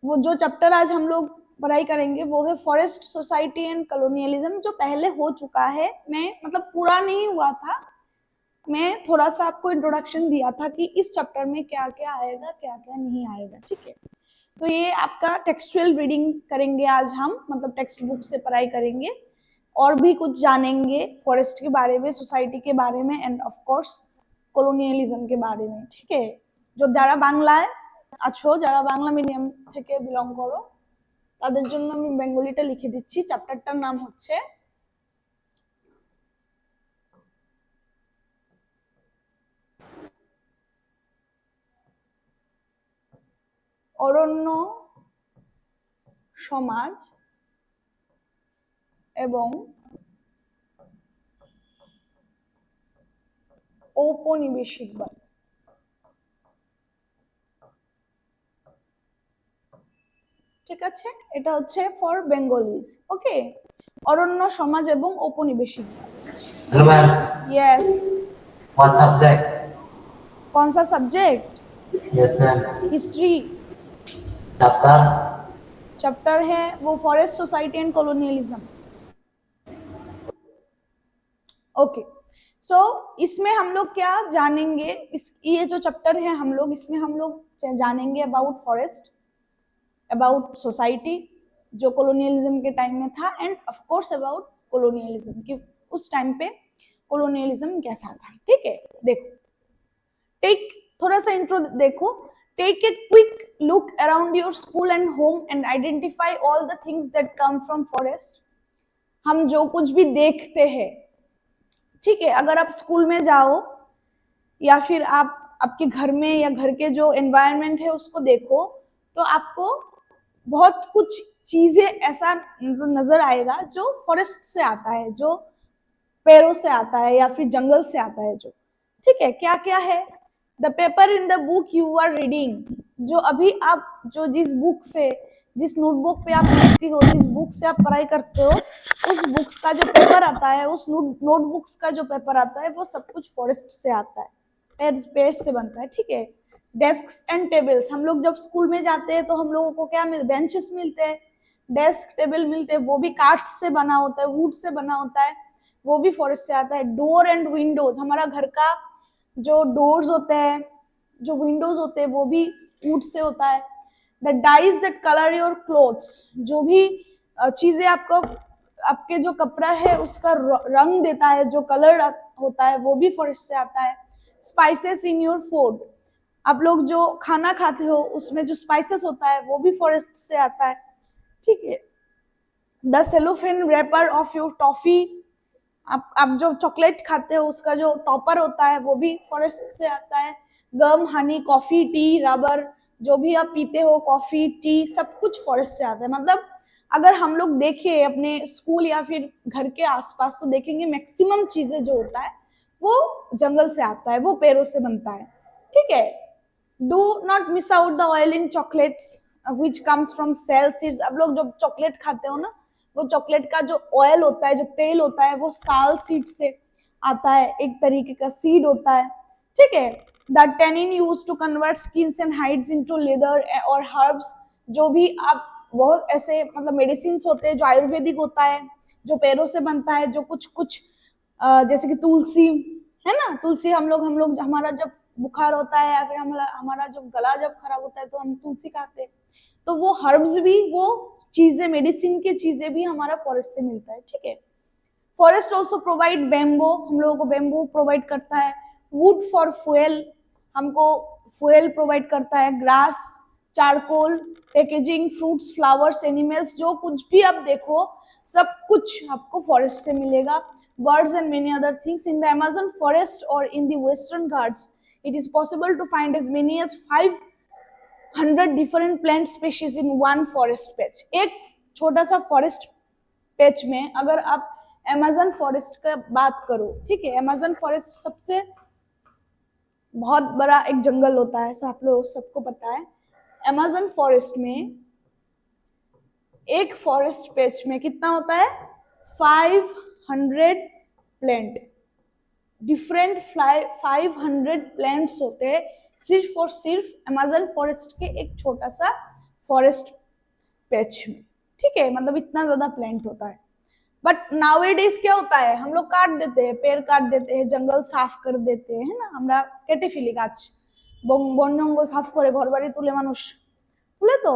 वो जो चैप्टर आज हम लोग पढ़ाई करेंगे वो है फॉरेस्ट सोसाइटी एंड कॉलोनियलिज्म, जो पहले हो चुका है। मैं मतलब पूरा नहीं हुआ था, मैं थोड़ा सा आपको इंट्रोडक्शन दिया था कि इस चैप्टर में क्या क्या आएगा क्या क्या नहीं आएगा, ठीक है। तो ये आपका टेक्सचुअल रीडिंग करेंगे आज हम, मतलब टेक्स्ट बुक से पढ़ाई करेंगे और भी कुछ जानेंगे फॉरेस्ट के बारे में, सोसाइटी के बारे में एंड ऑफ कोर्स कॉलोनियलिज्म के बारे में, ठीक है। जो যারা বাংলায় আছো, যারা বাংলা মিডিয়াম থেকে বিলং করো, তাদের জন্য আমি বেঙ্গলিটা লিখে দিচ্ছি। চ্যাপ্টারটার নাম হচ্ছে অরণ্য সমাজ এবং ঔপনিবেশিকবাদ। ঠিক আছে, এটা হচ্ছে ফর বেঙ্গলিজ। ওকে, অরণ্য সমাজ এবং ঔপনিবেশিকবাদ। Hello ma'am. Yes. What subject? कौन सा subject? Yes ma'am. History. Chapter? Chapter है वो forest society and colonialism. Okay, so इसमें हम लोग क्या जानेंगे, ये जो चैप्टर है हम लोग इसमें हम लोग जानेंगे अबाउट फॉरेस्ट, अबाउट सोसाइटी जो कॉलोनियलिज्म के टाइम में था, end of course about colonialism कि उस टाइम पे कॉलोनियलिज्म कैसा था। ठीक है, देखो, टेक थोड़ा सा इंट्रो देखो। Take a quick look around your school and home and identify all the things that come from forest. हम जो कुछ भी देखते हैं, ठीक है, अगर आप स्कूल में जाओ या फिर आप आपके घर में या घर के जो एनवायरनमेंट है उसको देखो, तो आपको बहुत कुछ चीजें ऐसा नजर आएगा जो फॉरेस्ट से आता है, जो पेड़ों से आता है या फिर जंगल से आता है, जो, ठीक है। क्या क्या है? The paper in the book you are reading, जो अभी आप जो जिस बुक से, जिस नोटबुक पे आप लिखती हो, जिस बुक से आप पढ़ाई करते हो, उस बुक्स का जो पेपर आता है, उस नोटबुक्स का जो पेपर आता है, वो सब कुछ फॉरेस्ट से आता है, पेड़ से बनता है, ठीक है। डेस्क्स एंड टेबल्स, हम लोग जब स्कूल में जाते हैं तो हम लोगों को क्या बेंचेस मिलते हैं, डेस्क टेबल मिलते हैं, वो भी काठ से बना होता है, वुड से बना होता है, वो भी फॉरेस्ट से आता है। डोर एंड विंडोज, हमारा घर का जो डोर्स होते हैं, जो विंडोज होते हैं, वो भी वुड से होता है। The dyes that colour your clothes, जो भी चीजें आपको, आपके जो कपड़ा है उसका रंग देता है, जो कलर होता है, वो भी फॉरेस्ट से आता है। स्पाइसेस इन योर फूड, आप लोग जो खाना खाते हो उसमें जो स्पाइसेस होता है वो भी फॉरेस्ट से आता है, ठीक है। The cellophane wrapper of your toffee, आप जो चॉकलेट खाते हो उसका जो टॉपर होता है वो भी फॉरेस्ट से आता है। गम, हनी, कॉफी, टी, रबर, जो भी आप पीते हो, कॉफी, टी, सब कुछ फॉरेस्ट से आता है। मतलब अगर हम लोग देखें अपने स्कूल या फिर घर के आसपास, तो देखेंगे मैक्सिमम चीजें जो होता है वो जंगल से आता है, वो पेड़ों से बनता है, ठीक है। Do not miss out the oil in chocolates which comes from sal seeds, अब लोग जब चॉकलेट खाते हो ना, वो चॉकलेट का जो ऑयल होता है, जो तेल होता है, वो साल सीड से आता है, एक तरीके का सीड होता है, ठीक है। The tannin use to convert skins and hides into leather और हर्ब्स, जो भी आप बहुत ऐसे मतलब मेडिसिन होते हैं जो आयुर्वेदिक होता है, जो पेड़ों से बनता है, जो कुछ कुछ जैसे कि तुलसी है ना, तुलसी हम लोग हमारा जब बुखार होता है या फिर हमारा जो गला जब खराब होता है तो हम तुलसी खाते हैं, तो वो हर्ब्स भी, वो चीजें, मेडिसिन की चीजें भी हमारा फॉरेस्ट से मिलता है, ठीक है। फॉरेस्ट ऑल्सो प्रोवाइड बेम्बो, हम लोगों को बेम्बो प्रोवाइड करता है। वुड फॉर फ्यूल, हमको फ्यूल प्रोवाइड करता है। Grass, charcoal, packaging, fruits, flowers, animals, जो कुछ भी आप देखो सब कुछ आपको फॉरेस्ट से मिलेगा। Birds and many other things. In the Amazon forest or in the Western Ghats, it is possible to find as many as 500 different plant species in one forest patch. एक छोटा सा फॉरेस्ट पैच में अगर आप Amazon forest का बात करो, ठीक है, अमेज़न फॉरेस्ट सबसे बहुत बड़ा एक जंगल होता है, सब आप लोग सबको पता है। अमेज़न फॉरेस्ट में एक फॉरेस्ट पैच में कितना होता है? 500 प्लांट, डिफरेंट 500 प्लांट्स होते हैं सिर्फ और सिर्फ अमेज़न फॉरेस्ट के एक छोटा सा फॉरेस्ट पैच में, ठीक है, मतलब इतना ज्यादा प्लांट होता है। बट नाउएडेज क्या होता है, हम लोग काट देते हैं, पेड़ काट देते हैं, जंगल साफ कर देते हैं, है ना, আমরা কেটে ফেলি গাছ, বন জঙ্গল সাফ করে ঘর বাড়ি তুলে মানুষ তুলে, तो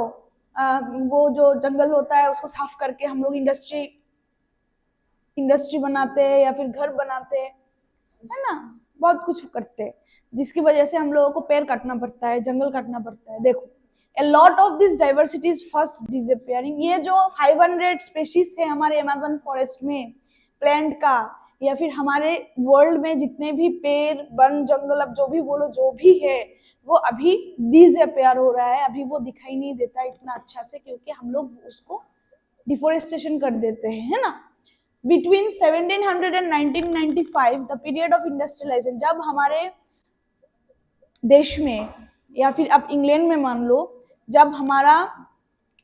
वो जो जंगल होता है उसको साफ करके हम लोग इंडस्ट्री बनाते हैं या फिर घर बनाते हैं, है ना, बहुत कुछ करते हैं, जिसकी वजह से हम लोगों को पेड़ काटना पड़ता है, जंगल काटना पड़ता है। देखो, a lot of this diversity is first disappearing। ये जो 500 स्पेशीज है हमारे अमेज़न फॉरेस्ट में प्लांट का, या फिर हमारे वर्ल्ड में जितने भी पेड़ वन जंगल, अब जो भी बोलो, जो भी है, वो अभी डिसअपियर हो रहा है, अभी वो दिखाई नहीं देता इतना अच्छा से, क्योंकि हम लोग उसको डिफोरेस्टेशन कर देते हैं, है ना। Between 1700 and 1995, the period of industrialization, जब हमारे देश में या फिर आप इंग्लैंड में मान लो, जब हमारा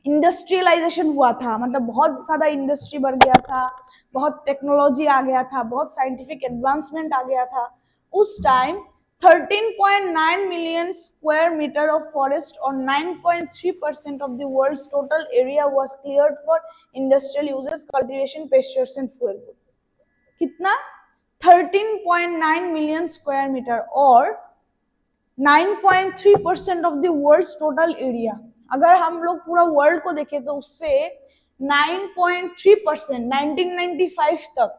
इंडस्ट्रियलाइजेशन हुआ था, मतलब बहुत ज्यादा इंडस्ट्री बढ़ गया था, बहुत टेक्नोलॉजी आ गया था, बहुत साइंटिफिक एडवांसमेंट आ गया था, उस time 13.9 million square meter of forest or 9.3% of the world's total area was cleared for industrial uses, cultivation, pastures and fuel wood। कितना? 13.9 million square meter और 9.3% of the world's total area. अगर हम लोग पूरा world को देखें तो उससे 9.3% 1995 तक,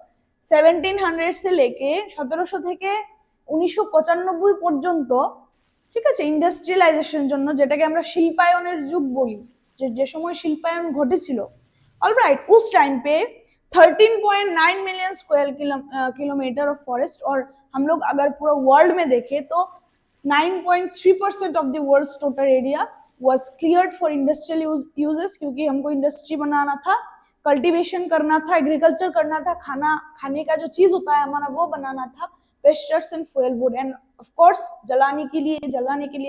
1700 से लेके 1700 থেকে 1995 পর্যন্ত, ঠিক আছে, ইন্ডাস্ট্রিয়ালাইজেশনের জন্য, যেটাকে আমরা শিল্পায়নের যুগ বলি, যে সময় শিল্পায়ন ঘটেছিল, অলরাইট, उस टाइम पे 13.9 million square kilometre of forest, और हम लोग अगर पूरा वर्ल्ड में देखें तो 9.3% of the world's total area was cleared for industrial uses, क्योंकि हमको इंडस्ट्री बनाना था, कल्टीवेशन करना था, एग्रीकल्चर करना था, खाने का जो चीज होता है हमारा वो बनाना था, pesters and fuel would, end of course जलाने के लिए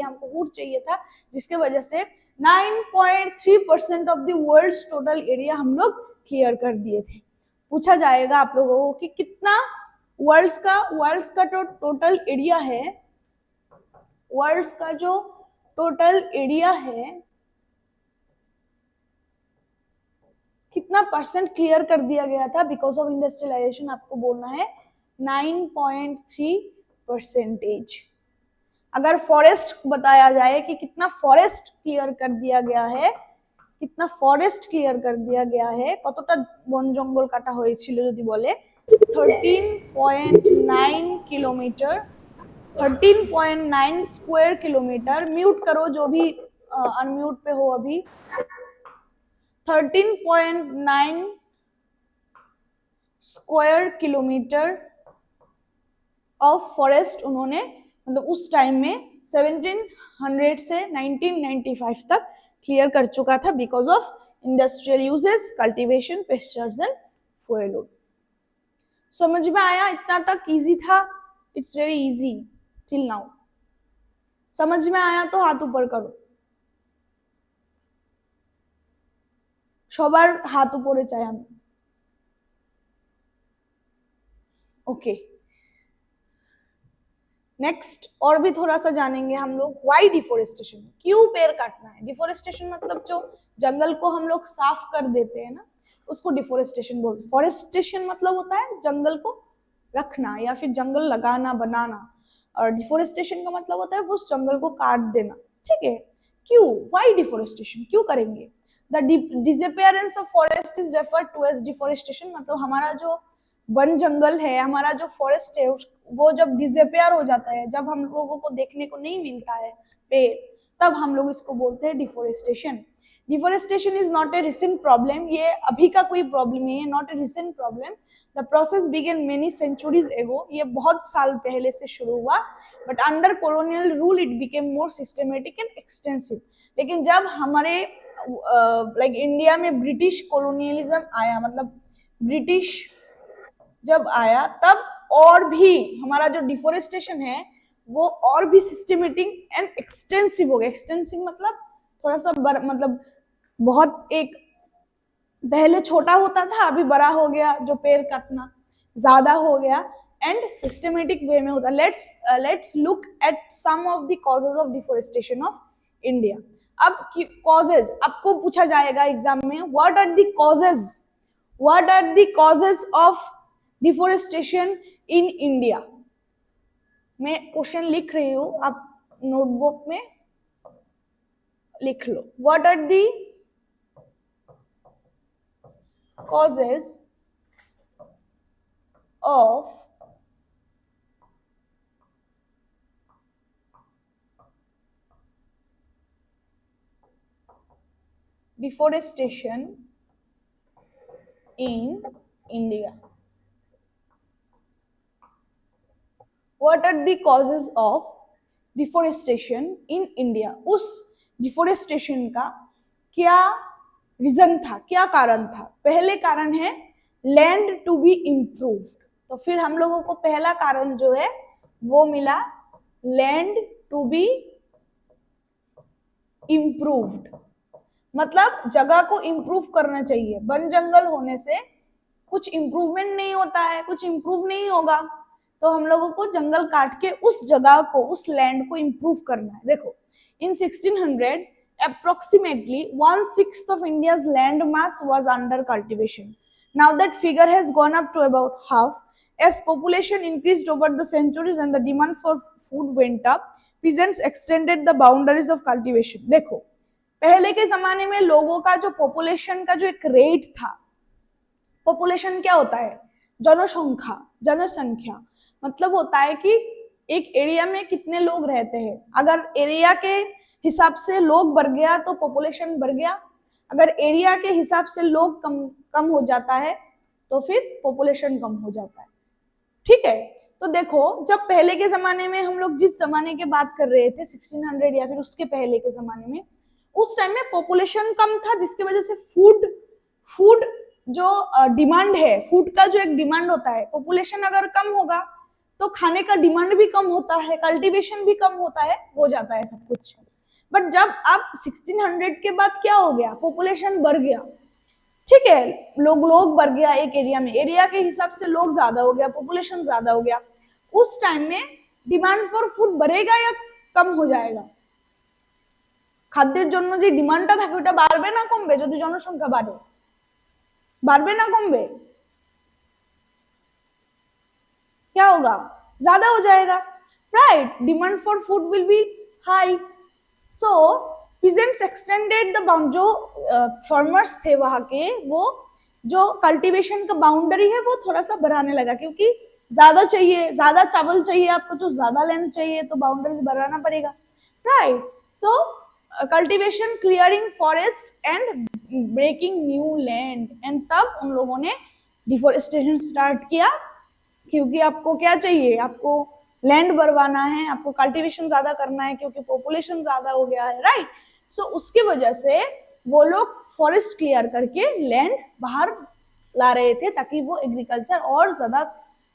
हमको वुड चाहिए था, जिसके वजह से 9.3% of the world's total area हम लोग क्लियर कर दिए थे। पूछा जाएगा आप लोगों को कि कितना वर्ल्ड्स का जो टोटल एरिया है, वर्ल्ड्स का जो टोटल एरिया है, कितना परसेंट क्लियर कर दिया गया था बिकॉज ऑफ इंडस्ट्रियलाइजेशन, आपको बोलना है 9.3%। अगर फॉरेस्ट बताया जाए कि कितना फॉरेस्ट क्लियर कर दिया गया है, कितना फॉरेस्ट क्लियर कर दिया गया है, কতটা বন জঙ্গল কাটা হয়েছিল যদি বলে 13.9 किलोमीटर, 13.9 स्क्वायर किलोमीटर, म्यूट करो जो भी अनम्यूट पे हो अभी, 13.9 स्क्वायर किलोमीटर ऑफ फॉरेस्ट उन्होंने, मतलब उस टाइम में 1700 से 1995 तक क्लियर कर चुका था because of industrial uses, cultivation, pastures and fuel wood. समझ में आया? इतना तक इजी था, it's very easy till now. समझ में आया तो हाथ ऊपर करो, সবার হাত উপরে চাই আমি। ओके, नेक्स्ट और भी थोड़ा सा जानेंगे हम लोग, वाई डिफोरेस्टेशन, क्यों पेड़ काटना है। डिफोरेस्टेशन मतलब जो जंगल को हम लोग साफ कर देते हैं ना, उसको डिफोरेस्टेशन बोलते हैं। फॉरेस्टेशन मतलब होता है जंगल को रखना या फिर जंगल लगाना, बनाना, और डिफोरेस्टेशन का मतलब होता है उस जंगल को काट देना, ठीक है। क्यों, वाई डिफोरेस्टेशन, क्यों करेंगे। The disappearance of forest is referred to as deforestation, मतलब हमारा जो वन जंगल है, हमारा जो फॉरेस्ट है, वो जब डिसअपियर हो जाता है, जब हम लोगों को देखने को नहीं मिलता है पेड़, तब हम लोग इसको बोलते हैं deforestation. Deforestation is not a recent problem, ये अभी का कोई प्रॉब्लम नहीं है, not a recent problem. The process began many centuries ago, ये बहुत साल पहले से शुरू हुआ, but under colonial rule it became more systematic and extensive. लेकिन जब हमारे लाइक इंडिया में ब्रिटिश कॉलोनियलिज्म आया, मतलब ब्रिटिश जब आया, तब और भी हमारा जो डिफोरेस्टेशन है वो और भी सिस्टमेटिक एंड एक्सटेंसिव हो गया। एक्सटेंसिव मतलब थोड़ा सा मतलब बहुत, एक पहले छोटा होता था अभी बड़ा हो गया, जो पेड़ काटना ज्यादा हो गया, एंड सिस्टमेटिक वे में होता। Let's look at some of the causes of deforestation of India. अब कॉजेज आपको पूछा जाएगा एग्जाम में, what are the causes of deforestation in India. मैं क्वेश्चन लिख रही हूं, आप नोटबुक में लिख लो। What are the causes of deforestation in India? What are the causes of deforestation in India? उस डिफोरेस्टेशन का क्या रीजन था, क्या कारण था? पहले कारण है लैंड टू बी इम्प्रूव्ड। तो फिर हम लोगों को पहला कारण जो है वो मिला लैंड टू बी इम्प्रूव्ड, मतलब जगह को इम्प्रूव करना चाहिए। वन जंगल होने से कुछ इम्प्रूवमेंट नहीं होता है, कुछ इम्प्रूव नहीं होगा, तो हम लोगों को जंगल काट के उस जगह को, उस लैंड को इम्प्रूव करना है। देखो, इन 1600 approximately 1/6 of India's land mass was under cultivation. Now that figure has gone up to about half. As population increased over the centuries and the demand for food went up, peasants extended the boundaries of cultivation. देखो, पहले के जमाने में लोगों का जो population का जो एक रेट था, पॉपुलेशन क्या होता है? जनसंख्या मतलब होता है कि एक एरिया में कितने लोग रहते हैं। अगर एरिया के हिसाब से लोग बढ़ गया तो पॉपुलेशन बढ़ गया, अगर एरिया के हिसाब से लोग कम हो जाता है तो फिर पॉपुलेशन कम हो जाता है। ठीक है, तो देखो, जब पहले के जमाने में, हम लोग जिस जमाने की बात कर रहे थे 1600 या फिर उसके पहले के जमाने में, उस टाइम में पॉपुलेशन कम था, जिसकी वजह से फूड जो डिमांड है, फूड का जो एक डिमांड होता है, पॉपुलेशन अगर कम होगा तो खाने का डिमांड भी कम होता है, कल्टीवेशन भी कम होता है, हो जाता है सब कुछ। बट जब अब 1600 के बाद क्या हो गया? पॉपुलेशन बढ़ गया, ठीक है, लोग बढ़ गया एक एरिया में, एरिया के हिसाब से लोग ज्यादा हो गया, पॉपुलेशन ज्यादा हो गया। उस टाइम में डिमांड फॉर फूड बढ़ेगा या कम हो जाएगा? খাদ্যের জন্য যে ডিমান্ডটা থাকে ওটা বাড়বে না কমবে? যদি জনসংখ্যা বাড়ে, বাড়বে না কমবে? क्या होगा? ज्यादा हो जाएगा, right? Demand for food will be high. So peasants extended the bound, जो फार्मर्स थे वहां के, वो जो कल्टीवेशन का बाउंड्री है वो थोड़ा सा बढ़ाने लगा, क्योंकि ज्यादा चाहिए, ज्यादा चावल चाहिए आपको, तो ज्यादा लैंड चाहिए, तो बाउंड्रीज बढ़ाना पड़ेगा, right? So cultivation, clearing forest and breaking new land, and तब उन लोगों ने डिफोरेस्टेशन स्टार्ट किया, क्योंकि आपको क्या चाहिए? आपको लैंड बढ़वाना है, आपको कल्टीवेशन ज्यादा करना है, क्योंकि पॉपुलेशन ज्यादा हो गया है, राइट? सो उसकी वजह से वो लोग फॉरेस्ट क्लियर करके लैंड बाहर ला रहे थे, ताकि वो एग्रीकल्चर और ज्यादा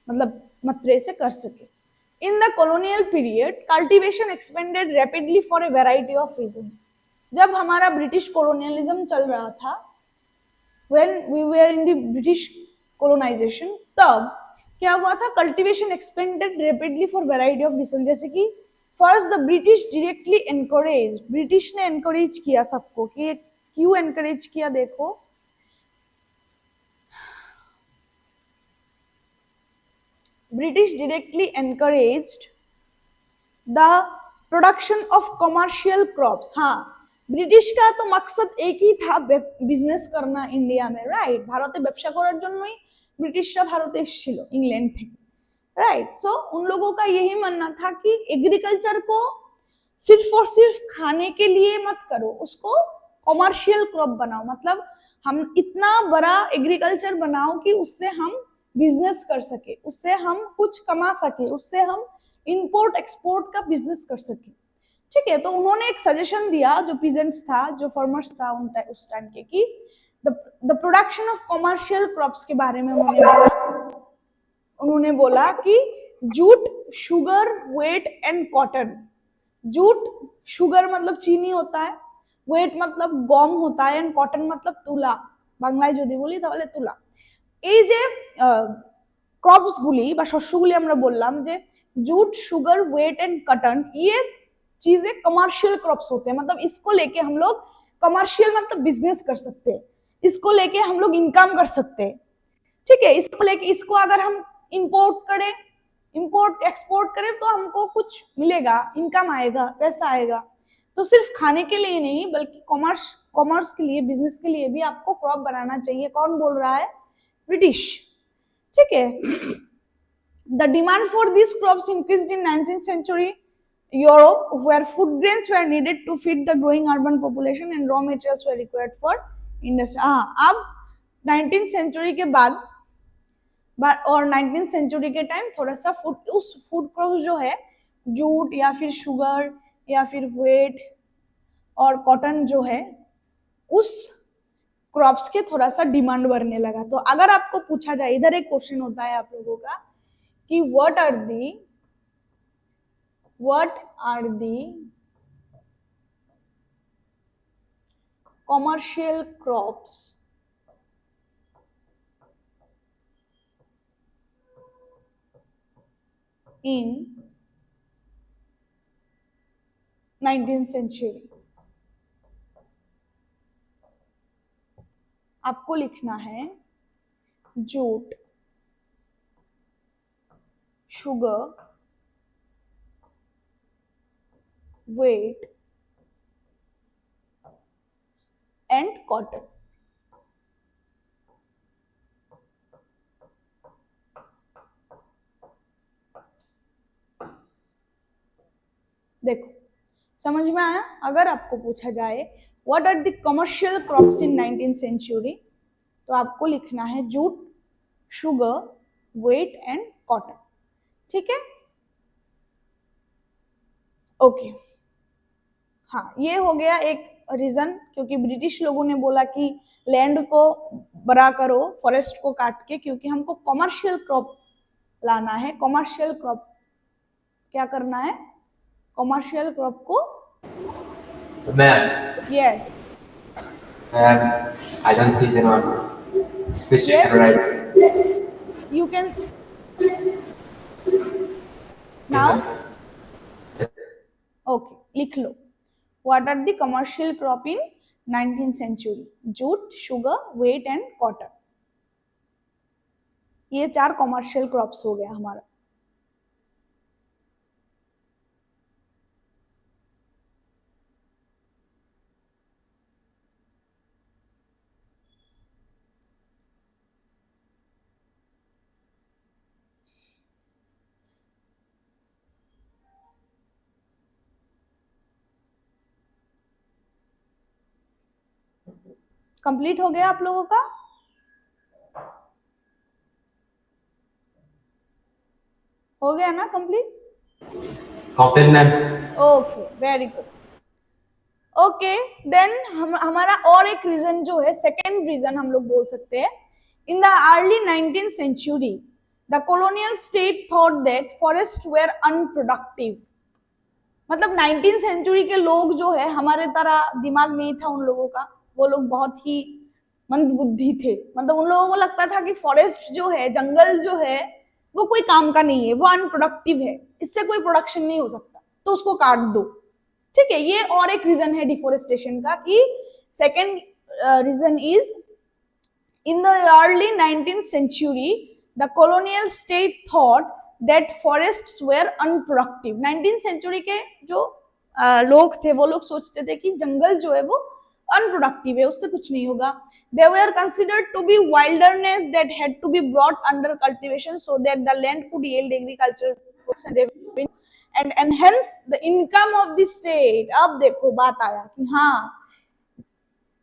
मतलब मात्रा से कर सके। In the colonial period, cultivation expanded rapidly for a variety of reasons. जब हमारा ब्रिटिश कोलोनियलिज्म चल रहा था, when we were in the British colonization, तब क्या हुआ था? Cultivation expanded rapidly for variety of region. जैसे कि first the British directly encourage, British ने एनकरेज किया सबको, कि क्यों एनकरेज किया? देखो, British directly encouraged the production of commercial crops. हाँ, ब्रिटिश का तो मकसद एक ही था, बिजनेस करना इंडिया में, राइट? भारते ব্যবসা করার জন্যই ব্রিটিশরা ভারতে এসেছিল इंग्लैंड থেকে, राइट? सो उन लोगों का यही मानना था कि एग्रीकल्चर को सिर्फ और सिर्फ खाने के लिए मत करो, उसको कमर्शियल क्रॉप बनाओ, मतलब हम इतना बड़ा एग्रीकल्चर बनाओ कि उससे हम बिजनेस कर सके, उससे हम कुछ कमा सके, उससे हम इंपोर्ट एक्सपोर्ट का बिजनेस कर सके, ठीक है? तो उन्होंने एक सजेशन दिया, जो पीजेंट्स था, जो फार्मर्स था उस टाइम के, कि the production of commercial crops के बारे में उन्होंने बोला कि jute, sugar, wheat and cotton. Jute, sugar मतलब चीनी होता है, वेट मतलब गम होता है, एंड कॉटन मतलब तुला, বাংলায় যদি বলি তাহলে তুলা। এই যে ক্রপস গুলি বা শস্যগুলি আমরা বললাম যে jute, sugar, wheat and cotton, ये चीजें कमर्शियल क्रॉप्स होते हैं, मतलब इसको लेके हम लोग कमर्शियल मतलब बिजनेस कर सकते हैं, इसको लेके हम लोग इनकम कर सकते हैं, ठीक है। इसको लेके इसको अगर हम इंपोर्ट करें, इंपोर्ट एक्सपोर्ट करें तो हमको कुछ मिलेगा, इनकम आएगा, पैसा आएगा। तो सिर्फ खाने के लिए नहीं बल्कि कॉमर्स के लिए, बिजनेस के लिए भी आपको क्रॉप बनाना चाहिए। कौन बोल रहा है? ब्रिटिश, ठीक है। The demand for these crops increased in 19th century Europe, where food grains were needed to feed the growing urban population and raw materials were required for industry. अब 19th सेंचुरी के बाद और 19th century के time थोड़ा सा उस food crop जो है, जूट या फिर शुगर या फिर व्हीट और कॉटन जो है, उस क्रॉप्स के थोड़ा सा डिमांड बढ़ने लगा। तो अगर आपको पूछा जाए, इधर एक क्वेश्चन होता है आप लोगों का कि what are the commercial crops in 19th century? आपको लिखना है jute, sugar, wheat and cotton. देखो समझ में आया? अगर आपको पूछा जाए what are the commercial crops in 19th century, तो आपको लिखना है jute, sugar, wheat and cotton, ठीक है। ओके, हाँ, ये हो गया एक रीजन, क्योंकि ब्रिटिश लोगों ने बोला कि लैंड को बड़ा करो, फॉरेस्ट को काट के, क्योंकि हमको कमर्शियल क्रॉप लाना है। कमर्शियल क्रॉप क्या करना है? कमर्शियल क्रॉप को Ma'am. Yes. Ma'am, I don't see the one. Please Yes. right. You can now. Okay, लिख लो। What are the commercial crop in 19th century? Jute, sugar, wheat and cotton. ये 4 commercial crops हो गया हमारा। Complete हो गया आप लोगों का? हो गया ना complete? Complete, ma'am. Okay, very good. Okay, then हमारा और एक रीजन जो है, सेकेंड रीजन हम लोग बोल सकते हैं, in the early 19th century the colonial state thought that forest were unproductive. मतलब 19th सेंचुरी के लोग जो है, हमारे तरह दिमाग नहीं था उन लोगों का, वो लोग बहुत ही मंदबुद्धि थे। मतलब उन लोगों को लगता था कि फॉरेस्ट जो है, जंगल जो है, वो कोई काम का नहीं है, वो अनप्रोडक्टिव है, इससे कोई प्रोडक्शन नहीं हो सकता, तो उसको काट दो, ठीक है। ये और एक रीजन है डिफोरेस्टेशन का, कि second reason is in the early 19th century the colonial state thought that forests were unproductive. 19th century के जो लोग थे, वो लोग सोचते थे कि जंगल जो है वो अनप्रोडक्टिव है, उससे कुछ नहीं होगा। They were considered to be wilderness that had to be brought under cultivation so that the land could yield agricultural products and revenue and enhance the income of the state. अब देखो बात आया कि हाँ,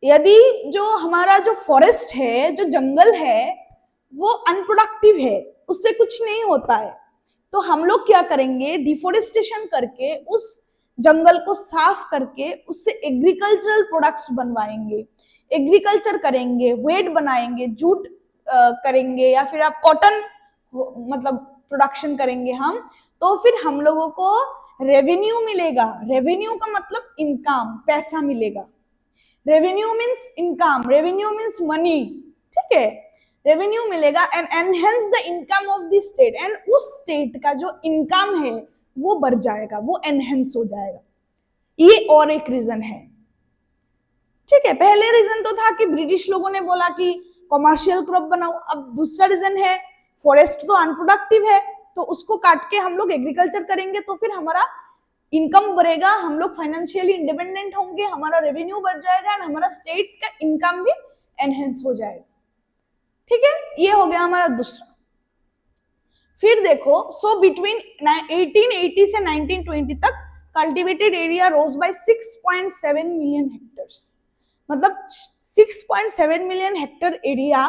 यदि जो हमारा जो फॉरेस्ट है, जो जंगल है, वो अनप्रोडक्टिव है, उससे कुछ नहीं होता है, तो हम लोग क्या करेंगे? डिफोरेस्टेशन करके उस जंगल को साफ करके उससे एग्रीकल्चरल प्रोडक्ट्स बनवाएंगे, एग्रीकल्चर करेंगे, वेट बनाएंगे, जूट करेंगे, या फिर आप कॉटन मतलब प्रोडक्शन करेंगे हम, तो फिर हम लोगों को रेवेन्यू मिलेगा। रेवेन्यू का मतलब इनकम, पैसा मिलेगा। Revenue means income, revenue means money, ठीक है। रेवेन्यू मिलेगा and enhance the income of the state, and उस स्टेट का जो इनकम है वो बढ़ जाएगा, वो एनहेंस हो जाएगा। ये और एक रीजन है, ठीक है। पहले रीजन तो था कि ब्रिटिश लोगों ने बोला कि कॉमर्शियल क्रॉप बनाओ, अब दूसरा रीजन है फॉरेस्ट तो अनप्रोडक्टिव है, तो उसको काट के हम लोग एग्रीकल्चर करेंगे तो फिर हमारा इनकम बढ़ेगा, हम लोग फाइनेंशियली इंडिपेंडेंट होंगे, हमारा रेवेन्यू बढ़ जाएगा एंड हमारा स्टेट का इनकम भी एनहेंस हो जाएगा, ठीक है। ये हो गया हमारा दूसरा। फिर देखो, सो बिटवीन 1880 से 1920 तक कल्टिवेटेड एरिया रोज बाय 6.7 मिलियन हेक्टर्स, मतलब 6.7 मिलियन हेक्टर एरिया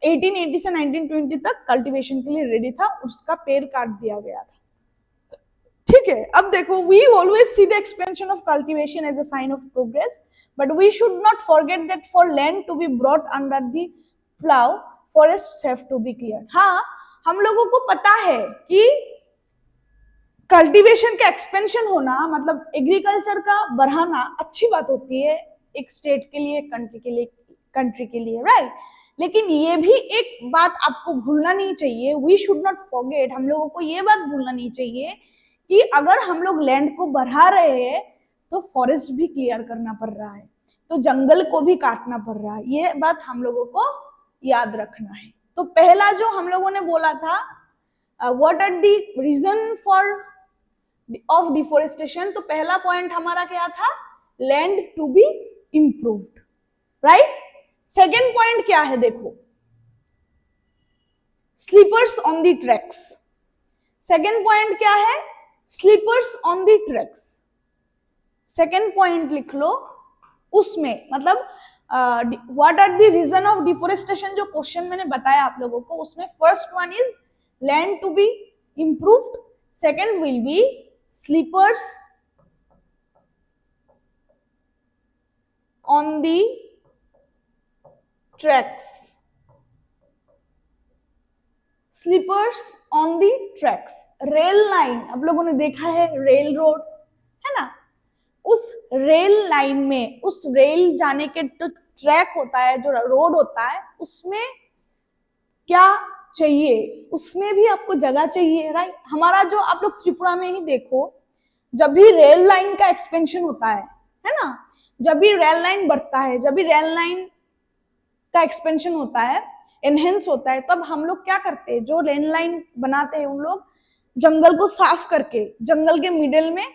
1880 से 1920 तक कल्टीवेशन के लिए रेडी था, उसका पेड़ काट दिया गया था, ठीक है। अब देखो, we always see the expansion of cultivation as a sign of progress, but we should not forget that for land to be brought under the plough forest have to be clear. हाँ, हम लोगों को पता है कि cultivation का expansion होना मतलब एग्रीकल्चर का बढ़ाना अच्छी बात होती है एक स्टेट के लिए, कंट्री के लिए, राइट। लेकिन ये भी एक बात आपको भूलना नहीं चाहिए, वी शुड नॉट फॉरगेट, हम लोगों को ये बात भूलना नहीं चाहिए कि अगर हम लोग लैंड को बढ़ा रहे हैं तो फॉरेस्ट भी क्लियर करना पड़ रहा है, तो जंगल को भी काटना पड़ रहा है, ये बात हम लोगों को याद रखना है। तो पहला जो हम लोगों ने बोला था, what are the reason for of deforestation, तो पहला पॉइंट हमारा क्या था, land to be improved, right. Second point क्या है, देखो, sleepers on the tracks. Second point क्या है, sleepers on the tracks. Second point लिख लो, उसमें मतलब what are the reason of deforestation, जो क्वेश्चन मैंने बताया आप लोगों को, उसमें first one is land to be improved, second will be slippers on the tracks, sleepers on the tracks. Rail line आप लोगों ने देखा है, रेल रोड है ना, उस रेल लाइन में, उस रेल जाने के जो ट्रैक होता है, जो रोड होता है, उसमें क्या चाहिए, उसमें भी आपको जगह चाहिए, राइट। हमारा जो आप लोग त्रिपुरा में ही देखो, जब भी रेल लाइन का एक्सपेंशन होता है ना, जब भी रेल लाइन बढ़ता है, जब भी रेल लाइन का एक्सपेंशन होता है, एनहेंस होता है, तब हम लोग क्या करते हैं, जो रेल लाइन बनाते हैं उन लोग जंगल को साफ करके जंगल के मिडिल में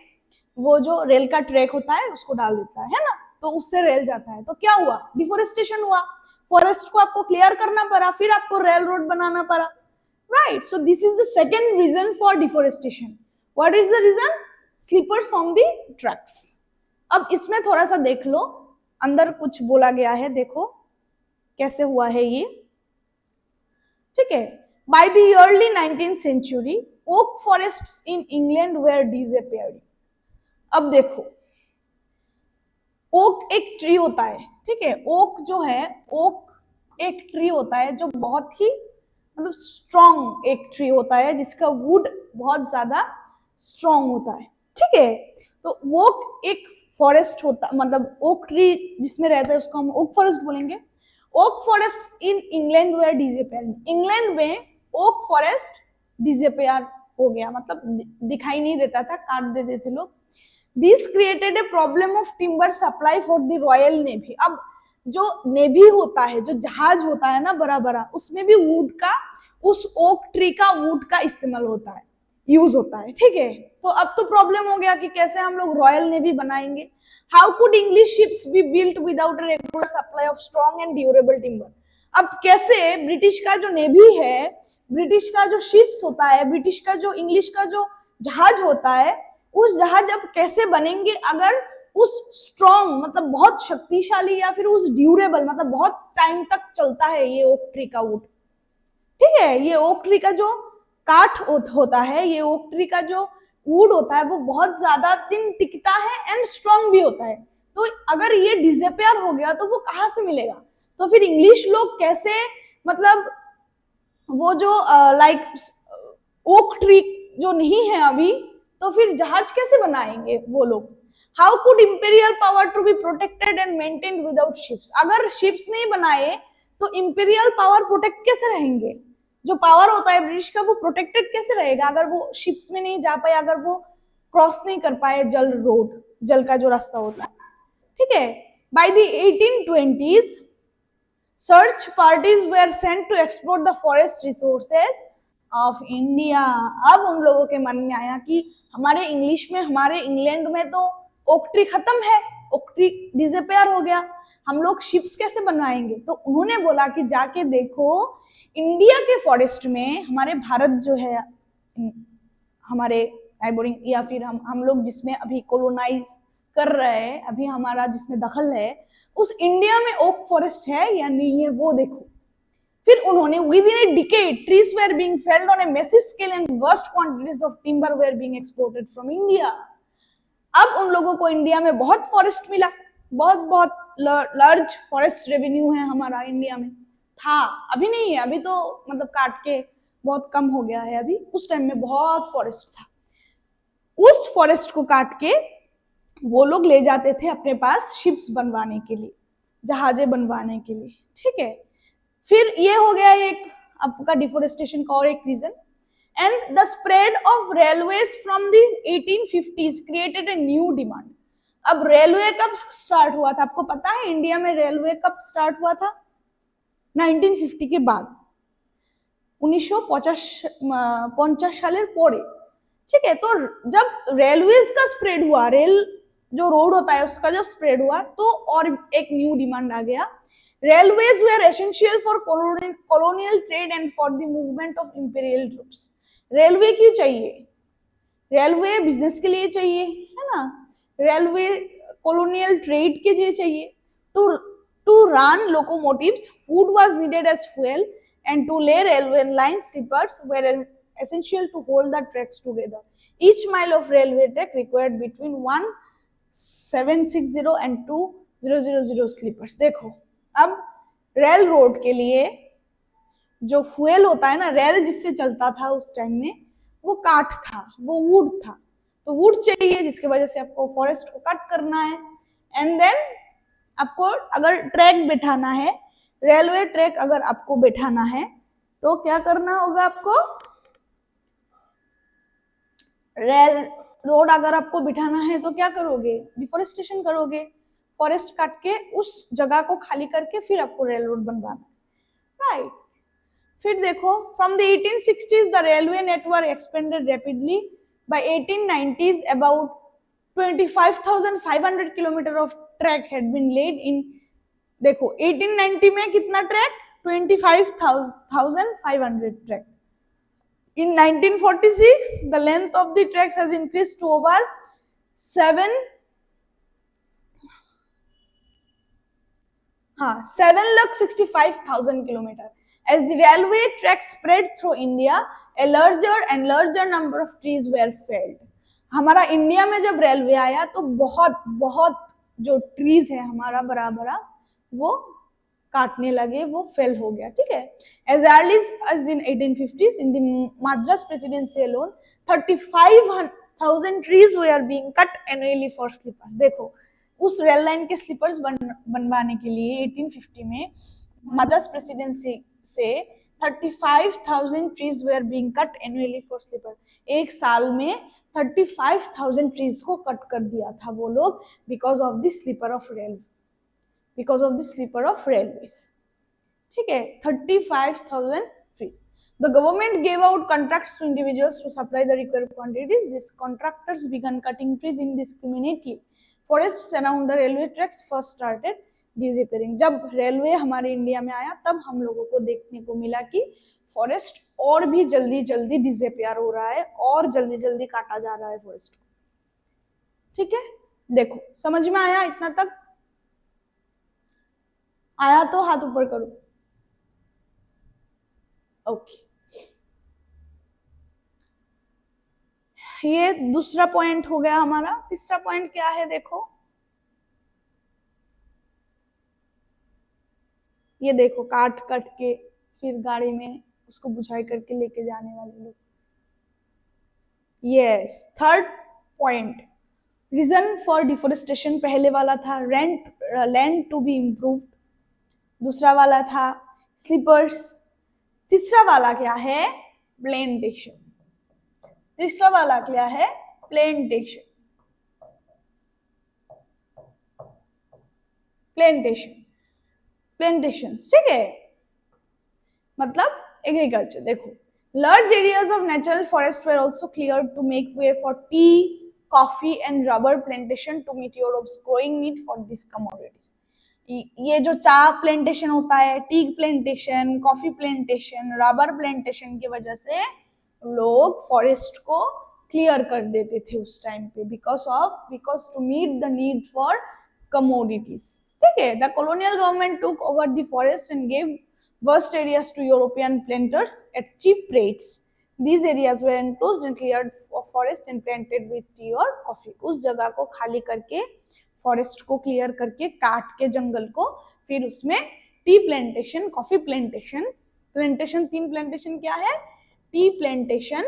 वो जो रेल का ट्रैक होता है उसको डाल देता है ना, तो उससे रेल जाता है, तो क्या हुआ, डिफोरेस्टेशन हुआ, फॉरेस्ट को आपको क्लियर करना पड़ा, फिर आपको रेल रोड बनाना पड़ा, right. So this is the second reason for deforestation. What is the reason, sleepers on the tracks. अब इसमें थोड़ा सा देख लो, अंदर कुछ बोला गया है, देखो कैसे हुआ है ये, ठीक है। By the early 19th century oak forests in England were disappearing. अब देखो, ओक एक ट्री होता है, ठीक है, ओक जो है, ओक एक ट्री होता है जो बहुत ही मतलब स्ट्रॉन्ग एक ट्री होता है, जिसका वुड बहुत ज्यादा स्ट्रॉन्ग होता है, ठीक है। तो वो एक फॉरेस्ट होता, मतलब ओक ट्री जिसमें रहता है उसको हम ओक फॉरेस्ट बोलेंगे। Oak forest in England were disappearing, England में ओक फॉरेस्ट डिसअपियर हो गया, मतलब दिखाई नहीं देता था, काट देते थे लोग। This created a problem of timber supply for the royal navy. अब जो नेवी होता है, जो जहाज होता है ना बड़ा बड़ा, उसमें भी वुड का, उस ओक ट्री का वुड का इस्तेमाल होता है, यूज होता है, ठीक है। तो अब तो प्रॉब्लम हो गया कि कैसे हम लोग रॉयल नेवी बनाएंगे। How could English ships be built without a regular supply of strong and durable timber. अब कैसे ब्रिटिश का जो नेवी है, ब्रिटिश का जो शिप्स होता है, ब्रिटिश का जो इंग्लिश का जो जहाज होता है, उस जहाज अब कैसे बनेंगे अगर उस स्ट्रॉन्ग मतलब बहुत शक्तिशाली, या फिर उस ड्यूरेबल मतलब बहुत टाइम तक चलता है ये ओक ट्री का वुड, ठीक है। ये ओक ट्री का जो काठ होता है, ये ओक ट्री का जो वुड होता है, वो बहुत ज्यादा दिन टिकता है एंड स्ट्रॉन्ग भी होता है। तो अगर ये डिसअपियर हो गया तो वो कहाँ से मिलेगा, तो फिर इंग्लिश लोग कैसे, मतलब वो जो लाइक ओक ट्री जो नहीं है अभी, तो फिर जहाज कैसे बनाएंगे वो लोग। How could imperial power to be protected and maintained without ships. अगर शिप्स नहीं बनाए तो इंपीरियल पावर प्रोटेक्ट कैसे रहेंगे, जो पावर होता है ब्रिटिश का वो प्रोटेक्टेड कैसे रहेगा अगर वो शिप्स में नहीं जा पाए, अगर वो क्रॉस नहीं कर पाए जल रोड, जल का जो रास्ता होता है, ठीक है। By the 1820s search parties were sent to explore the forest resources of India. अब उन लोगों के मन में आया कि हमारे इंग्लिश में, हमारे इंग्लैंड में तो ओक ट्री खत्म है, ओक ट्री डिसअपियर हो गया, हम लोग शिप्स कैसे बनवाएंगे। तो उन्होंने बोला कि जाके देखो इंडिया के फॉरेस्ट में, हमारे भारत जो है, हमारे नाइबरिंग या फिर हम लोग जिसमें अभी कोलोनाइज कर रहे हैं, अभी हमारा जिसमें दखल है, उस इंडिया में ओक फॉरेस्ट है या नहीं है वो देखो। फिर उन्होंने within a decade trees were being felled on a massive scale and vast quantities of timber were being exported from India. अब उन लोगों को इंडिया में बहुत फॉरेस्ट मिला, बहुत बहुत लार्ज फॉरेस्ट रेवेन्यू है हमारा इंडिया में, था, अभी नहीं है, अभी तो मतलब काट के बहुत कम हो गया है, अभी उस टाइम में बहुत फॉरेस्ट था। उस फॉरेस्ट को काट के वो लोग ले जाते थे अपने पास शिप्स बनवाने के लिए, जहाजें बनवाने के लिए, ठीक है। फिर ये हो गया एक आपका डिफोरेस्टेशन का और एक reason. And the spread of railways from the 1850s created a new demand. अब रेलवे कब स्टार्ट हुआ था, आपको पता है इंडिया में रेलवे कब स्टार्ट हुआ था? 1950 के बाद, 1950 সালের পরে, ठीक है। तो जब रेलवेज का स्प्रेड हुआ, रेल जो रोड होता है उसका जब स्प्रेड हुआ, तो और एक न्यू डिमांड आ गया। Railways were essential for colonial trade and for the movement of imperial troops. Railway क्यों चाहिए? रेलवे बिजनेस के लिए चाहिए, है ना, रेलवे कॉलोनियल ट्रेड के लिए चाहिए। To run locomotives food was needed as fuel and to lay railway lines shippers were essential to hold the tracks together. Each mile of railway track required between 1760 and 2000 sleepers. देखो अब rail road के लिए जो fuel होता है ना, rail जिससे चलता था उस टाइम में, वो काठ था, वो वुड था, तो वुड चाहिए जिसकी वजह से आपको फॉरेस्ट को कट करना है। एंड देन आपको अगर ट्रैक बिठाना है, रेलवे ट्रैक अगर आपको बैठाना है तो क्या करना होगा आपको? रेल रोड अगर आपको बिठाना है तो क्या करोगे? डिफोरेस्टेशन करोगे, फॉरेस्ट काट के उस जगह को खाली करके फिर आपको रेल रोड बनवाना है, राइट। फिर देखो from the 1860s the railway network expanded rapidly. By 1890s about 25,500 kilometre of track had been laid in. देखो 1890 में कितना track? 25,500 track. In 1946 the length of the tracks has increased to over 7,65,000 kilometer. As the railway tracks spread through India, a larger and larger number of trees were felled. हमारा India में जब railway आया तो बहुत बहुत जो trees है हमारा बड़ा बड़ा वो काटने लगे, वो फेल हो गया, ठीक है। As early as in 1850s in the Madras presidency alone 35,000 trees were being cut annually for sleepers. देखो उस रेल लाइन के स्लीपर्स बनवाने के लिए 1850 में मद्रास प्रेसिडेंसी से 35,000 trees were being cut annually for sleeper. एक साल में 35,000 ट्रीज को कट कर दिया था वो लोग, because of the sleeper of rail, because of the sleeper of railways, ठीक है। 35,000 trees. The government gave out contracts to individuals to supply the required quantities. These contractors began cutting trees indiscriminately. Forests around the railway tracks first started disappearing. जब railway हमारे India में आया तब हम लोगों को देखने को मिला कि फॉरेस्ट और भी जल्दी जल्दी डिसअपियर हो रहा है और जल्दी जल्दी काटा जा रहा है फॉरेस्ट को, ठीक है। देखो समझ में आया? इतना तक आया तो हाथ ऊपर करो। ओके, ये दूसरा पॉइंट हो गया हमारा। तीसरा पॉइंट क्या है? देखो ये देखो काट कट के फिर गाड़ी में उसको बुझाई करके लेके जाने वाले लोग। Yes, third point reason for deforestation. पहले वाला था लैंड टू बी इम्प्रूव्ड, दूसरा वाला था स्लीपर्स, तीसरा वाला क्या है? प्लेंटेशन। तीसरा वाला क्या है? प्लेंटेशन। प्लेंटेशंस, ठीक है, मतलब एग्रीकल्चर। देखो, large areas of natural forest were also cleared to make way for tea, coffee and rubber plantation to meet Europe's growing need for these commodities। ये जो चा प्लांटेशन होता है, tea plantation, coffee plantation, rubber plantation की वजह से लोग forest को क्लियर कर देते थे उस टाइम पे, because to meet the need for commodities, ठीक है। The colonial government took over the forest and gave vast areas to European planters at cheap rates. These areas were enclosed and cleared for forest and planted with tea or coffee। उस जगह को खाली करके, forest को clear करके, काट के जंगल को, फिर उसमें tea plantation, coffee plantation, plantation 3 plantation क्या है, tea plantation,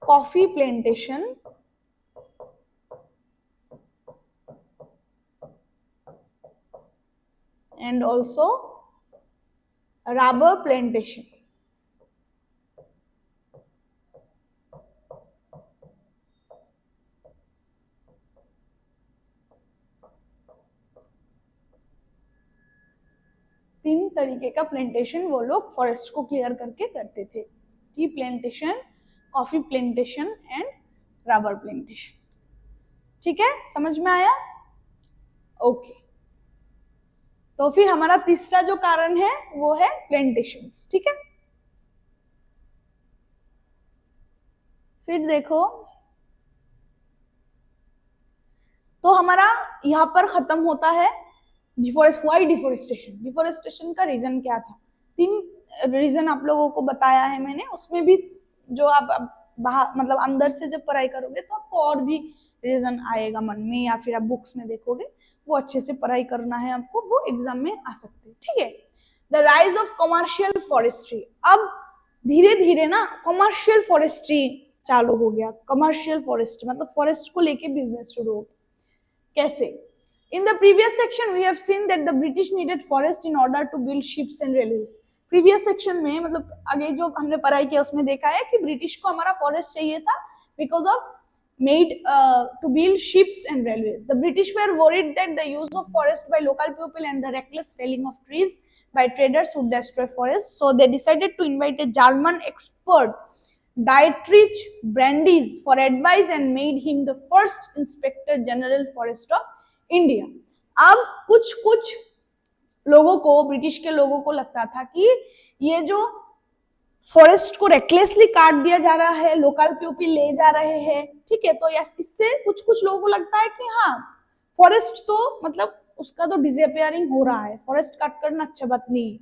coffee plantation and also rubber plantation। तीन तरीके का प्लांटेशन वो लोग फॉरेस्ट को क्लियर करके करते थे, tea plantation, coffee plantation and rubber plantation, ठीक है, समझ में आया? ओके, तो फिर हमारा तीसरा जो कारण है वो है प्लांटेशंस, ठीक है। फिर देखो, तो हमारा यहाँ पर खत्म होता है डिफोरेस्टेशन। डिफोरेस्टेशन का रीजन क्या था? 3 रीजन आप लोगों को बताया है मैंने, उसमें भी जो आप बाहर मतलब अंदर से जब पढ़ाई करोगे तो आपको और भी रीजन आएगा मन में, या फिर आप बुक्स में देखोगे, वो अच्छे से पढ़ाई करना है आपको, वो एग्जाम में आ सकते हैं, ठीक है। The rise of commercial forestry. अब धीरे धीरे ना कमर्शियल फॉरेस्ट्री चालू हो गया। कमर्शियल फॉरेस्ट्री मतलब फॉरेस्ट को लेके बिजनेस शुरू हो गया। कैसे? In the previous section we have seen that the British needed forest in order to build ships and railways। previous section में मतलब आगे जो हमने पढ़ाई किया उसमें देखा है कि ब्रिटिश को हमारा फॉरेस्ट चाहिए था because of made to build ships and railways। The British were worried that the use of forest by local people and the reckless felling of trees by traders would destroy forests, so they decided to invite a German expert, Dietrich Brandes, for advice and made him the first Inspector General Forest of India। अब कुछ लोगों को, British के लोगों को लगता था कि ये जो फॉरेस्ट को रेकलेसली काट दिया जा रहा है, लोकल पीपल ले जा रहे हैं, ठीक है, तो इससे कुछ लोगों को लगता है कि हाँ फॉरेस्ट तो मतलब उसका तो डिसअपियरिंग हो रहा है, फॉरेस्ट काट करना अच्छा बात नहीं है,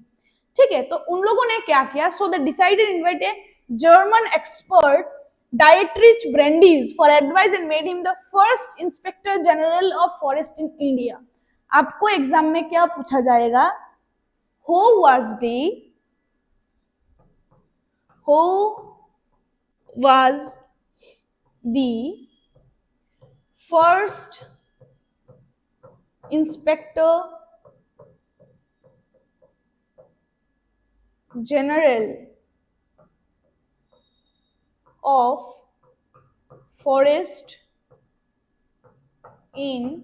ठीक है। तो उन लोगों ने क्या किया, so they decided invite a German expert Dietrich Brandes for advice and made him the first Inspector General of Forest in India। आपको एग्जाम में क्या पूछा जाएगा? Who was the first Inspector General of forest in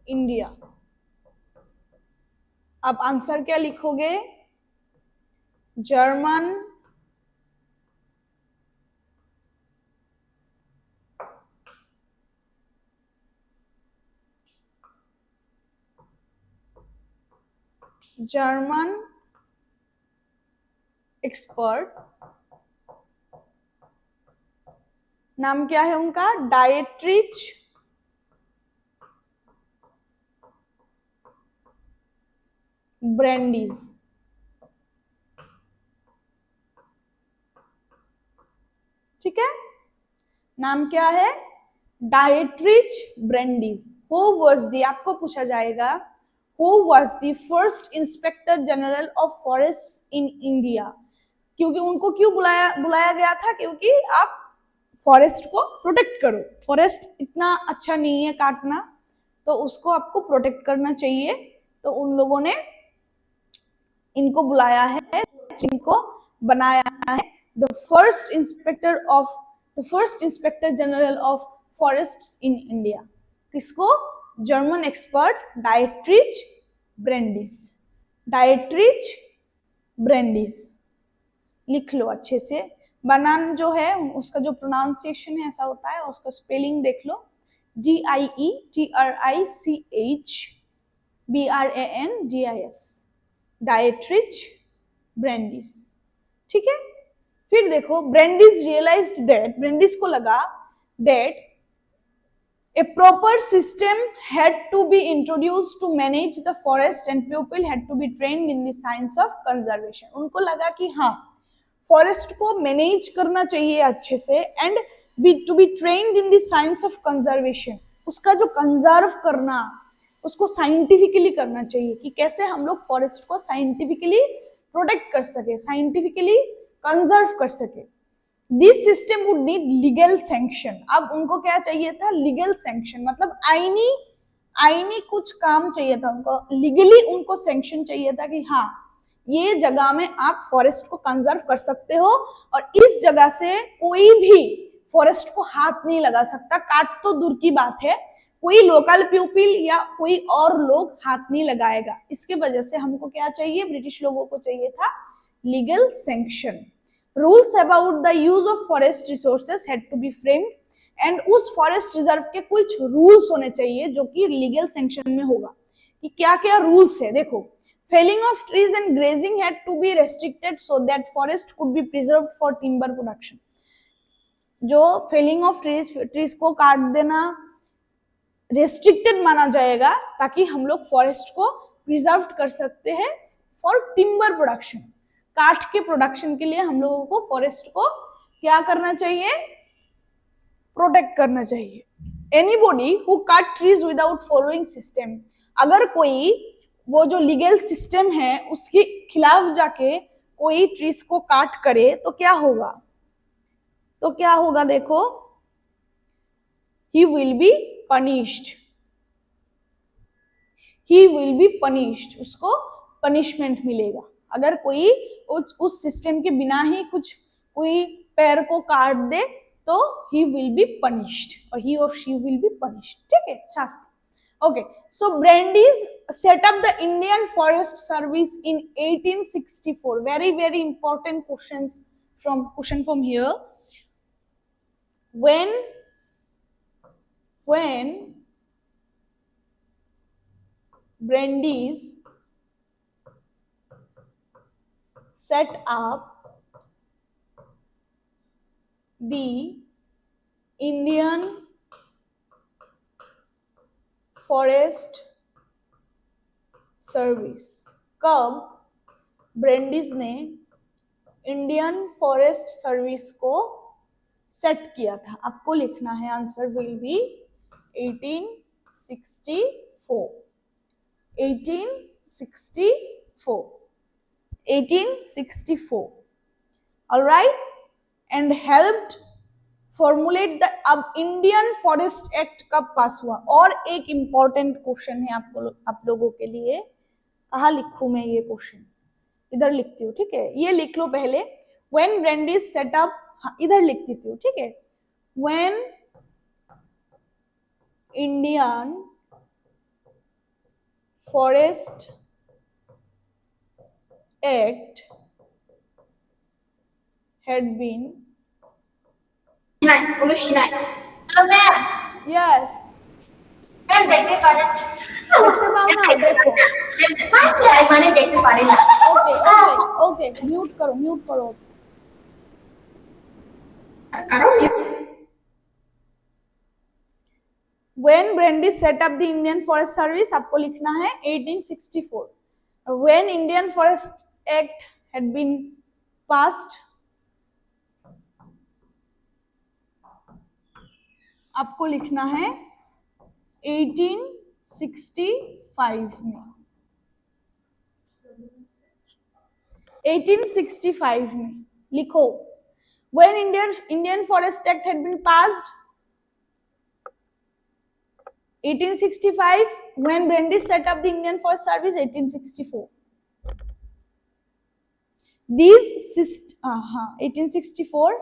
India? आप answer क्या लिखोगे? German expert, नाम क्या है उनका? डायट्रिच ब्रेंडीज, ठीक है, नाम क्या है? डायट्रिच ब्रेंडीज। हु वाज द, आपको पूछा जाएगा who was the first inspector general of forests in India. क्योंकि उनको क्यों बुलाया गया था? क्योंकि आप फॉरेस्ट को प्रोटेक्ट करो, फॉरेस्ट इतना अच्छा नहीं है काटना, तो उसको आपको प्रोटेक्ट करना चाहिए, तो उन लोगों ने इनको बुलाया है, जिनको बनाया है the first inspector of the first inspector general of forests in India. किसको? German expert Dietrich Brandis. Dietrich Brandis लिख लो अच्छे से। बनान जो है उसका जो प्रोनाउंसिएशन है ऐसा होता है, और उसका स्पेलिंग देख लो, DIETRICH डायट्रिच ब्रेंडिस। ठीक है, फिर देखो ब्रेंडिस रियलाइज्ड दैट, ब्रेंडिस को लगा that a proper system had to be introduced to manage the forest and people had to be trained in the science of conservation। उनको लगा कि हाँ फॉरेस्ट को मैनेज करना चाहिए अच्छे से, and to be trained in the science of conservation. उसका जो कंजर्व करना उसको साइंटिफिकली करना चाहिए कि कैसे हम लोग फॉरेस्ट को साइंटिफिकली प्रोटेक्ट कर सके, साइंटिफिकली कंजर्व कर सके। This system would need legal sanction. अब उनको क्या चाहिए था? लीगल सैंक्शन, मतलब आईनी कुछ काम चाहिए था उनको, लीगली उनको सैंक्शन चाहिए था कि हाँ ये जगह में आप फॉरेस्ट को कंजर्व कर सकते हो, और इस जगह से कोई भी फॉरेस्ट को हाथ नहीं लगा सकता। काट तो दूर की बात है, कोई लोकल पीपल या कोई और लोग हाथ नहीं लगाएगा। इसके वजह से हमको क्या चाहिए? ब्रिटिश लोगों को चाहिए था legal sanction. Rules about the use of forest resources had to be framed, and उस फॉरेस्ट रिजर्व के कुछ रूल्स होने चाहिए जो कि लीगल सैंक्शन में होगा। कि क्या क्या रूल्स है देखो, felling of trees and grazing had to be restricted so that forest could be preserved for timber production। जो फेलिंग ऑफ ट्रीज को काट देना रेस्ट्रिक्टेड माना जाएगा ताकि हम लोग फॉरेस्ट को प्रिजर्व कर सकते हैं फॉर टिम्बर प्रोडक्शन। काठ के प्रोडक्शन के लिए हम लोगों को फॉरेस्ट को क्या करना चाहिए? प्रोटेक्ट करना चाहिए। Anybody who cut trees without following system, अगर कोई वो जो लीगल सिस्टम है उसके खिलाफ जाके कोई ट्रीज को काट करे तो क्या होगा? तो क्या होगा देखो, he will be punished, he will be punished, उसको पनिशमेंट मिलेगा। अगर कोई उस सिस्टम के बिना ही कुछ कोई पेड़ को काट दे तो he will be punished, और he or she will be punished। ठीक है, शास्त्र। Okay, so Brandeis set up the Indian Forest Service in 1864। Very important question from here। When Brandeis set up the Indian forest service, कब ब्रेंडिस ने Indian forest service को set किया था? आपको लिखना है, answer will be 1864। 1864 alright, and helped formulate the. अब Indian forest act कब पास हुआ? और एक इंपॉर्टेंट क्वेश्चन है आप लोगों के लिए। कहाँ लिखूं मैं ये क्वेश्चन? इधर लिखती हूँ, ठीक है, ये लिख लो पहले। व्हेन ब्रेंडिस सेट अप, इधर लिख देती हूँ, ठीक है। When Indian forest act had been yes দেখতে পাও না দেখো মানে দেখতে পারি না ওকে মিউট করো When Brandeis set up the Indian Forest Service, आपको लिखना है 1864। When Indian Forest Act had been passed, आपको लिखना है 1865 में। 1865 में लिखो। When Indian Forest Act had been passed, 1865, when Brandeis set up the Indian Forest Service, 1864. These 1864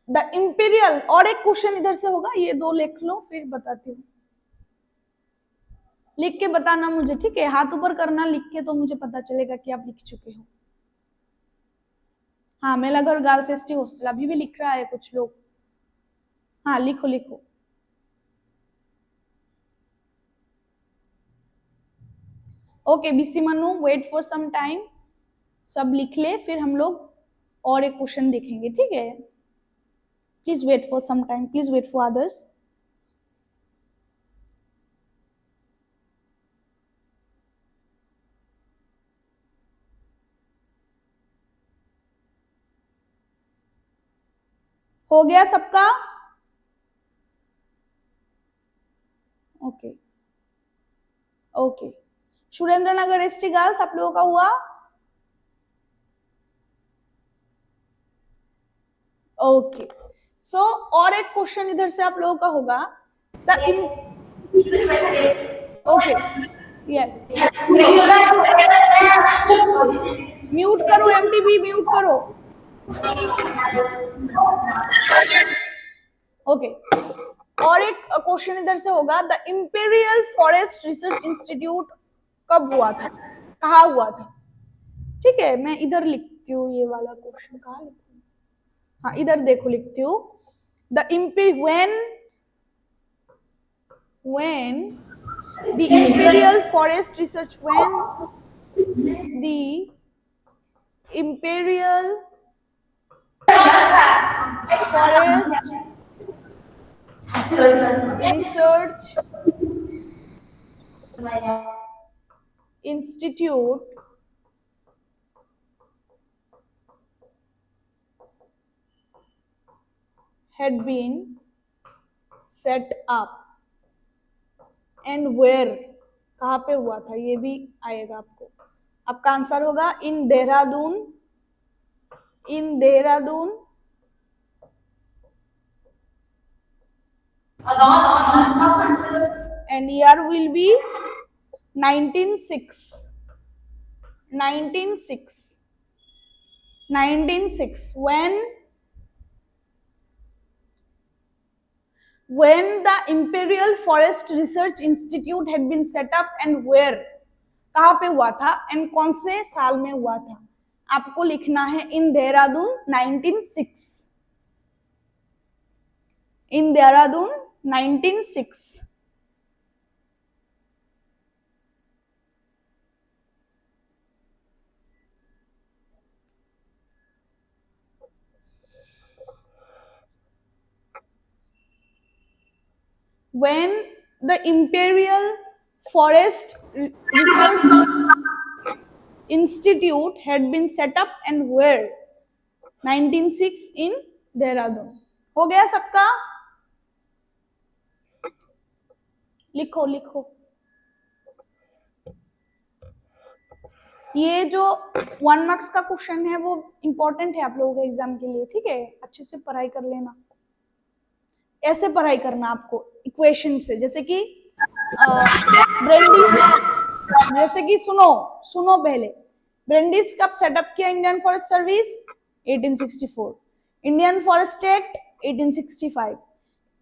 the imperial, और एक क्वेश्चन इधर से होगा, ये दो लिख लो फिर बताती हूँ, लिख के बताना मुझे, ठीक है? हाथ ऊपर करना लिख के, तो मुझे पता चलेगा कि आप लिख चुके हो। हाँ, मेलाघर गर्ल्स एसटी हॉस्टल अभी भी लिख रहा है कुछ लोग। हाँ, लिखो लिखो। Okay BC Manu, wait for some time, सब लिख ले, फिर हम लोग और एक क्वेश्चन देखेंगे, ठीक है? Please wait for some time, please wait for others. हो गया सबका? Okay okay, Surendranagar ST girls आप लोगों का हुआ? ओके सो और एक क्वेश्चन इधर से आप लोगों का होगा, ओके यस, म्यूट करो एमटीबी, म्यूट करो। ओके और एक क्वेश्चन इधर से होगा, the imperial forest research institute कब हुआ था, कहाँ हुआ था? ठीक है, मैं इधर लिखती हूँ, ये वाला क्वेश्चन कहाँ लिखती हूँ? हाँ इधर देखो, लिखती हूँ, the when the imperial forest research, when the imperial forest research institute had been set up and where, कहाँ पे हुआ था, ये भी आएगा आपको। आपका आंसर होगा इन देहरादून, इन Dehradun and year will be 1906 when the Imperial Forest Research Institute had been set up and where, कहाँ पे हुआ था एंड कौन से साल में हुआ था, आपको लिखना है इन देहरादून 1906, इन Dehradun 1906। when the Imperial Forest Research Institute had been set up and where, 1906 in Dehradun. हो गया सबका? लिखो लिखो, ये जो 1 मार्क्स का क्वेश्चन है वो इंपॉर्टेंट है आप लोगों के एग्जाम के लिए, ठीक है? अच्छे से पढ़ाई कर लेना, ऐसे पढ़ाई करना आपको इक्वेशन से, जैसे कि ब्रेंडिस, जैसे कि सुनो पहले, ब्रेंडिस कब सेटअप किया Indian forest service? 1864, Indian forest act 1865,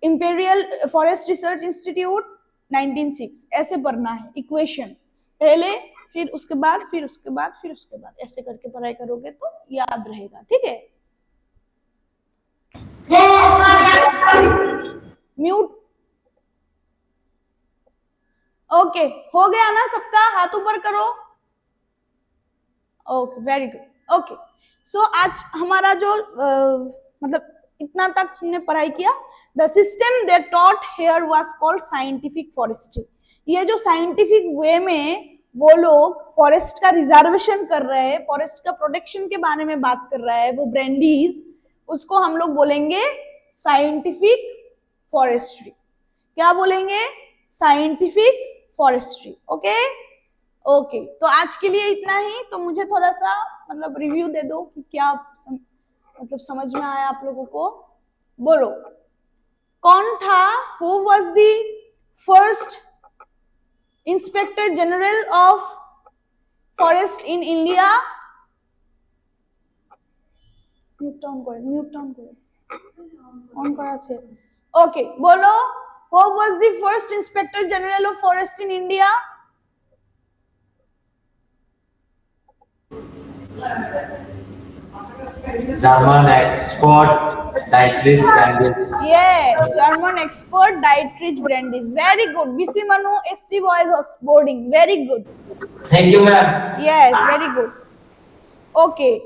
imperial forest research institute 1906, ऐसे पढ़ना है इक्वेशन पहले, फिर उसके बाद फिर उसके बाद फिर उसके बाद, ऐसे करके पढ़ाई करोगे तो याद रहेगा, ठीक है? म्यूट। ओके हो गया ना सबका? हाथ ऊपर करो। Okay very good. Okay so आज हमारा जो मतलब इतना तक हमने पढ़ाई किया, the system they taught here was called scientific forestry. ये जो साइंटिफिक वे में वो लोग फॉरेस्ट का रिजर्वेशन कर रहे हैं, फॉरेस्ट का प्रोटेक्शन के बारे में बात कर रहा है वो ब्रेंडीज, उसको हम लोग बोलेंगे साइंटिफिक फॉरेस्ट्री। क्या बोलेंगे? Scientific forestry. ओके ओके तो आज के लिए इतना ही। तो मुझे थोड़ा सा मतलब रिव्यू दे दो कि क्या मतलब समझ में आया आप लोगों को, बोलो। कौन था, who was the first inspector general of forest in India? Mute down करो, म्यूट डाउन करो। অন করা আছে ওকে বলো who was the first inspector general of forest in India German expert Dietrich Brandis. Yes, German expert Dietrich Brandis. Very good. BC Manu, ST Boys boarding. Very good. Thank you, ma'am. Yes, very good. Okay.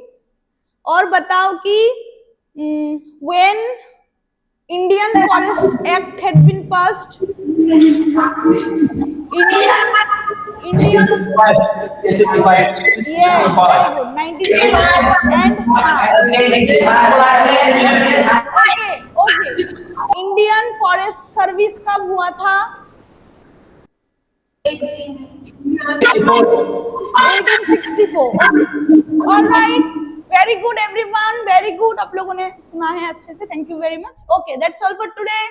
और बताओ कि when Indian Forest Act had been passed, Indian SSC-5. yes, very good. 1965 and okay. Indian Forest Service कब हुआ था? 1864. All right. Very good everyone. Very good. आप लोगों ने सुना है अच्छे से. Thank you very much. Okay, that's all for today.